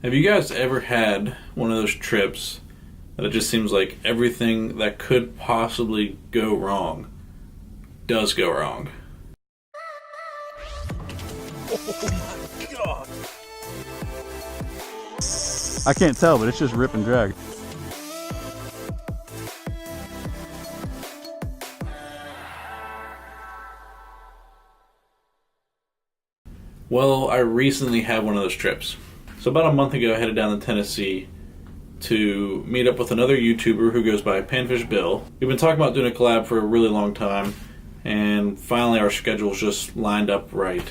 Have you guys ever had one of those trips that it just seems like everything that could possibly go wrong does go wrong? Oh my god! I can't tell, but it's just rip and drag. Well, I recently had one of those trips. So about a month ago, I headed down to Tennessee to meet up with another YouTuber who goes by Panfish Bill. We've been talking about doing a collab for a really long time, and finally our schedules just lined up right,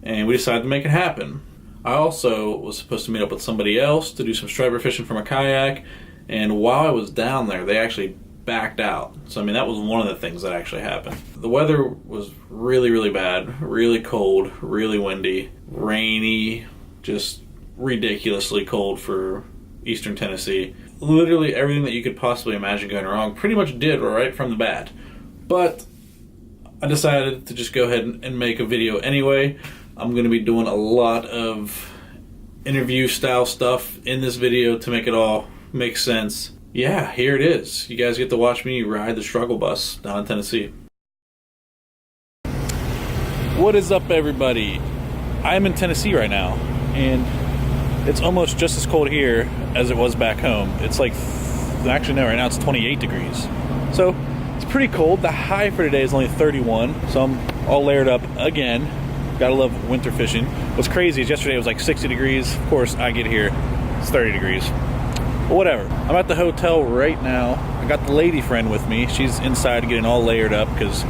and we decided to make it happen. I also was supposed to meet up with somebody else to do some striper fishing from a kayak, and while I was down there, they actually backed out. So, I mean, that was one of the things that actually happened. The weather was really, really bad, really cold, really windy, rainy, just ridiculously cold for eastern Tennessee. Literally everything that you could possibly imagine going wrong pretty much did right from the bat. But I decided to just go ahead and make a video anyway. I'm going to be doing a lot of interview style stuff in this video to make it all make sense. Yeah, here it is. You guys get to watch me ride the struggle bus down in Tennessee. What is up, everybody? I'm in Tennessee right now, and it's almost just as cold here as it was back home. It's like, actually no, right now it's 28 degrees. So it's pretty cold. The high for today is only 31, so I'm all layered up again. Gotta love winter fishing. What's crazy is yesterday it was like 60 degrees. Of course, I get here, it's 30 degrees. But whatever. I'm at the hotel right now. I got the lady friend with me. She's inside getting all layered up because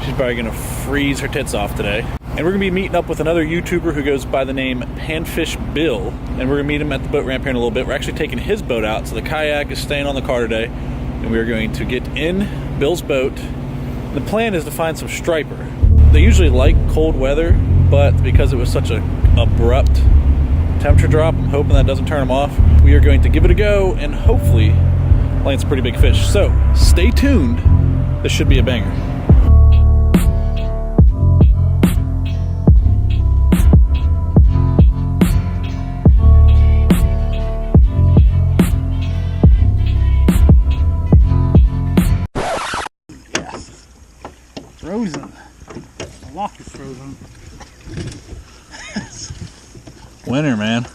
she's probably gonna freeze her tits off today. And we're gonna be meeting up with another YouTuber who goes by the name Panfish Bill. And we're gonna meet him at the boat ramp here in a little bit. We're actually taking his boat out, so the kayak is staying on the car today. And we are going to get in Bill's boat. The plan is to find some striper. They usually like cold weather, but because it was such a abrupt temperature drop, I'm hoping that doesn't turn them off. We are going to give it a go and hopefully land some pretty big fish. So stay tuned. This should be a banger. Frozen. The lock is frozen. Winter, man.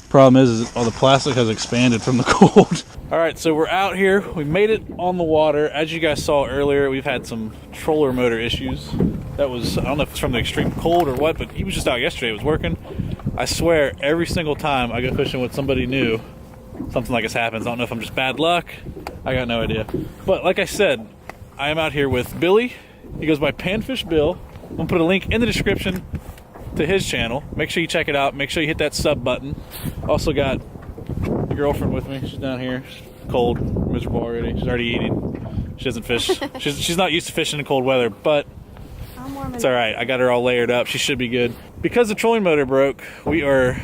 Problem is all the plastic has expanded from the cold. All right, so we're out here. We made it on the water. As you guys saw earlier, we've had some troller motor issues. That was, I don't know if it's from the extreme cold or what, but he was just out yesterday. It was working. I swear, every single time I go fishing with somebody new, something like this happens. I don't know if I'm just bad luck. I got no idea. But like I said, I am out here with Billy. He goes by Panfish Bill. I'm gonna put a link in the description to his channel. Make sure you check it out. Make sure you hit that sub button. Also got the girlfriend with me. She's down here. She's cold, miserable already. She's already eating. She doesn't fish. She's not used to fishing in cold weather, but it's all right. I got her all layered up. She should be good. Because the trolling motor broke, we are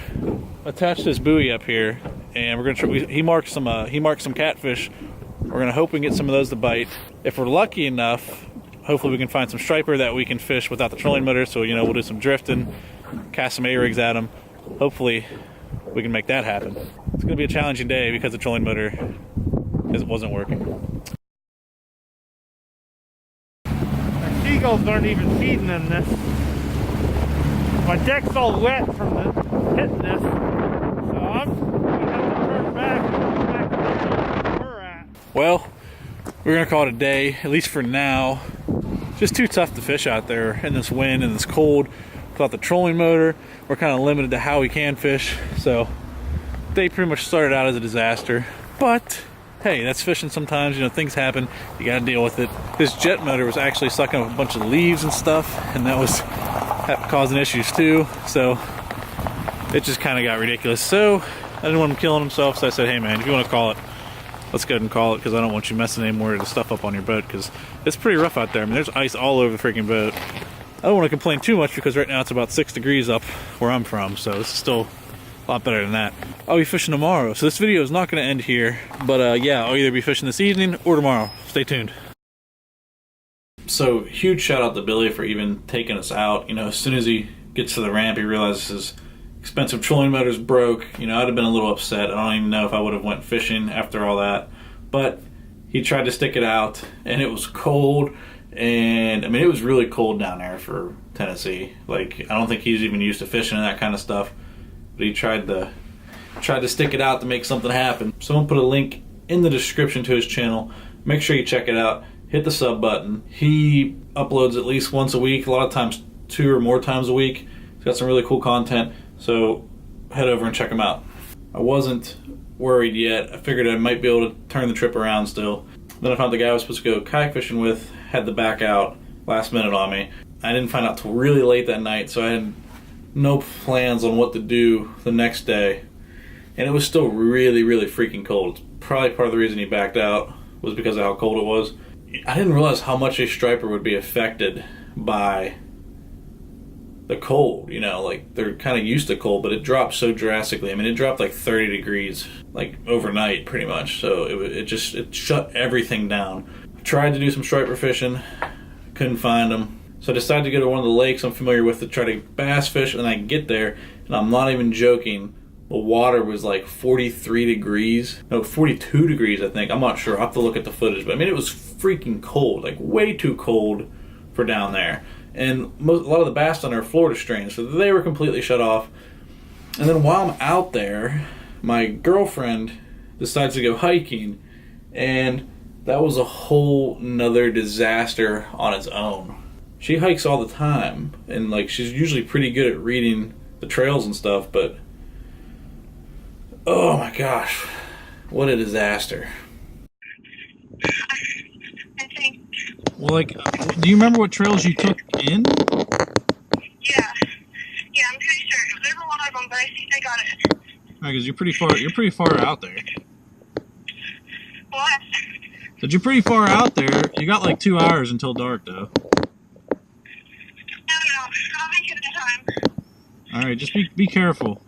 attached to this buoy up here, and we're gonna try. He marked some catfish. We're gonna hope we can get some of those to bite. If we're lucky enough, hopefully we can find some striper that we can fish without the trolling motor. So, you know, we'll do some drifting, cast some A-rigs at them. Hopefully we can make that happen. It's gonna be a challenging day because the trolling motor wasn't working. The seagulls aren't even feeding in this. My deck's all wet from hitting this. So I'm gonna have to turn back and go back to where we're at. Well, we're gonna call it a day, at least for now. Just too tough to fish out there in this wind and this cold. Without the trolling motor, we're kind of limited to how we can fish. So they pretty much started out as a disaster. But hey, that's fishing sometimes. You know, things happen. You gotta deal with it. This jet motor was actually sucking up a bunch of leaves and stuff, and that was causing issues too. So it just kind of got ridiculous. So I didn't want him killing himself, so I said, hey man, if you want to call it, let's go ahead and call it, because I don't want you messing any more of the stuff up on your boat, because it's pretty rough out there. I mean, there's ice all over the freaking boat. I don't want to complain too much because right now it's about 6 degrees up where I'm from, so this is still a lot better than that. I'll be fishing tomorrow, so this video is not going to end here, but yeah, I'll either be fishing this evening or tomorrow. Stay tuned. So huge shout out to Billy for even taking us out. You know, as soon as he gets to the ramp, he realizes his expensive trolling motor's broke. You know, I'd have been a little upset. I don't even know if I would have went fishing after all that. But he tried to stick it out, and it was cold. And I mean, it was really cold down there for Tennessee. Like, I don't think he's even used to fishing and that kind of stuff. But he tried to stick it out to make something happen. Someone put a link in the description to his channel. Make sure you check it out. Hit the sub button. He uploads at least once a week, a lot of times 2 or more times a week. He's got some really cool content, so head over and check him out. I wasn't worried yet. I figured I might be able to turn the trip around still. Then I found the guy I was supposed to go kayak fishing with had to back out last minute on me. I didn't find out till really late that night, so I had no plans on what to do the next day. And it was still really, really freaking cold. It's probably part of the reason he backed out was because of how cold it was. I didn't realize how much a striper would be affected by the cold. You know, like, they're kind of used to cold, but it dropped so drastically. I mean, it dropped like 30 degrees, like, overnight pretty much. So it shut everything down. I tried to do some striper fishing, couldn't find them. So I decided to go to one of the lakes I'm familiar with to try to bass fish, and I get there, and I'm not even joking, the water was like 43 degrees. No, 42 degrees, I think. I'm not sure. I'll have to look at the footage. But I mean, it was freaking cold. Like, way too cold for down there. And a lot of the bass down there are Florida strains, so they were completely shut off. And then while I'm out there, my girlfriend decides to go hiking, and that was a whole nother disaster on its own. She hikes all the time, and like, she's usually pretty good at reading the trails and stuff, but oh my gosh, what a disaster. I think. Well, like, do you remember what trails you took in? Yeah. Yeah, I'm pretty sure. There's a lot of them, but I think I got it. Because you're pretty far out there. What? But you're pretty far out there. You got like 2 hours until dark, though. I don't know. I'll make it in time. All right, just be careful.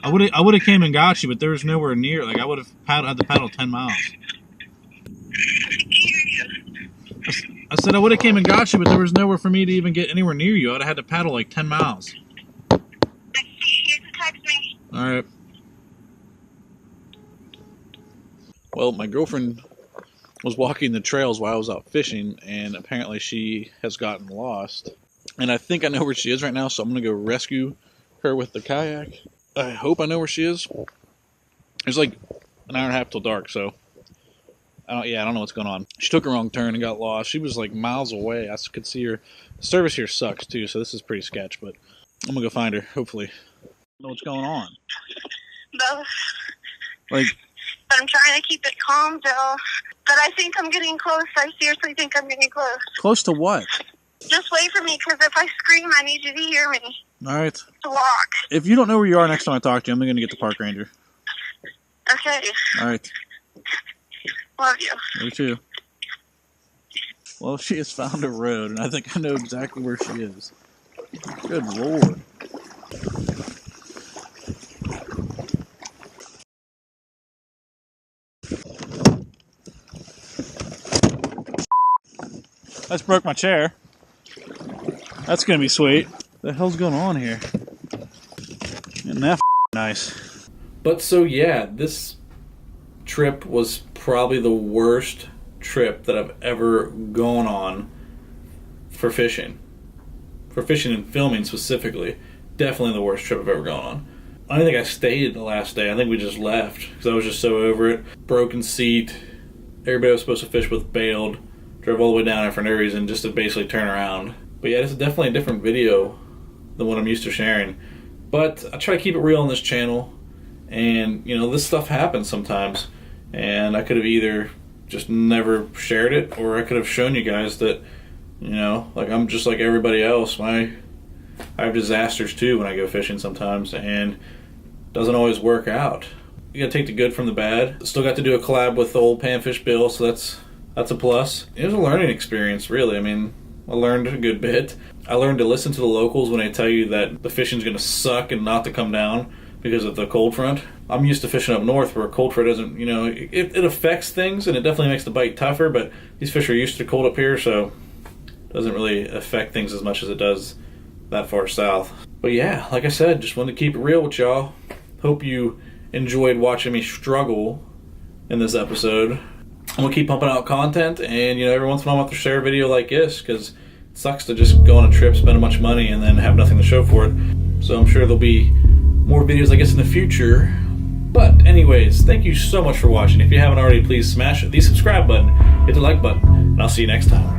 I will. I would have came and got you, but there was nowhere near. Like, I would have had to paddle 10 miles. I can hear you. I said I would have came and got you, but there was nowhere for me to even get anywhere near you. I'd have had to paddle like 10 miles. I see you to text me. All right. Well, my girlfriend was walking the trails while I was out fishing, and apparently she has gotten lost. And I think I know where she is right now, so I'm going to go rescue her with the kayak. I hope I know where she is. It's like an hour and a half till dark, so I don't know what's going on. She took a wrong turn and got lost. She was like miles away. I could see her. The service here sucks too, so this is pretty sketch, but I'm gonna go find her, hopefully. I don't know what's going on. Both. Like, But I'm trying to keep it calm, Joe. But I think I'm getting close. I seriously think I'm getting close. close to what? Just wait for me, because if I scream, I need you to hear me. All right. To walk. If you don't know where you are next time I talk to you, I'm gonna get the park ranger. Okay. All right. Love you. Me too. Well, she has found a road, and I think I know exactly where she is. Good Lord. I just broke my chair. That's gonna be sweet. What the hell's going on here? Isn't that nice? But so yeah, this trip was probably the worst trip that I've ever gone on for fishing. For fishing and filming specifically. Definitely the worst trip I've ever gone on. I don't think I stayed the last day. I think we just left because I was just so over it. Broken seat. Everybody I was supposed to fish with bailed. Drove all the way down there for no reason just to basically turn around. But yeah, this is definitely a different video than what I'm used to sharing. But I try to keep it real on this channel. And, you know, this stuff happens sometimes. And I could have either just never shared it, or I could have shown you guys that, you know, like, I'm just like everybody else. I have disasters too when I go fishing sometimes, and it doesn't always work out. You gotta take the good from the bad. Still got to do a collab with the old Panfish Bill, so that's a plus. It was a learning experience, really. I mean, I learned a good bit. I learned to listen to the locals when they tell you that the fishing's gonna suck and not to come down. because of the cold front. I'm used to fishing up north where cold front doesn't, you know, it affects things and it definitely makes the bite tougher, but these fish are used to cold up here, so it doesn't really affect things as much as it does that far south. But yeah, like I said, just wanted to keep it real with y'all. Hope you enjoyed watching me struggle in this episode. I'm gonna keep pumping out content, and you know, every once in a while I'm gonna have to share a video like this, because it sucks to just go on a trip, spend a bunch of money, and then have nothing to show for it. So I'm sure there'll be more videos, I guess, in the future. But anyways, thank you so much for watching. If you haven't already, please smash the subscribe button, hit the like button, and I'll see you next time.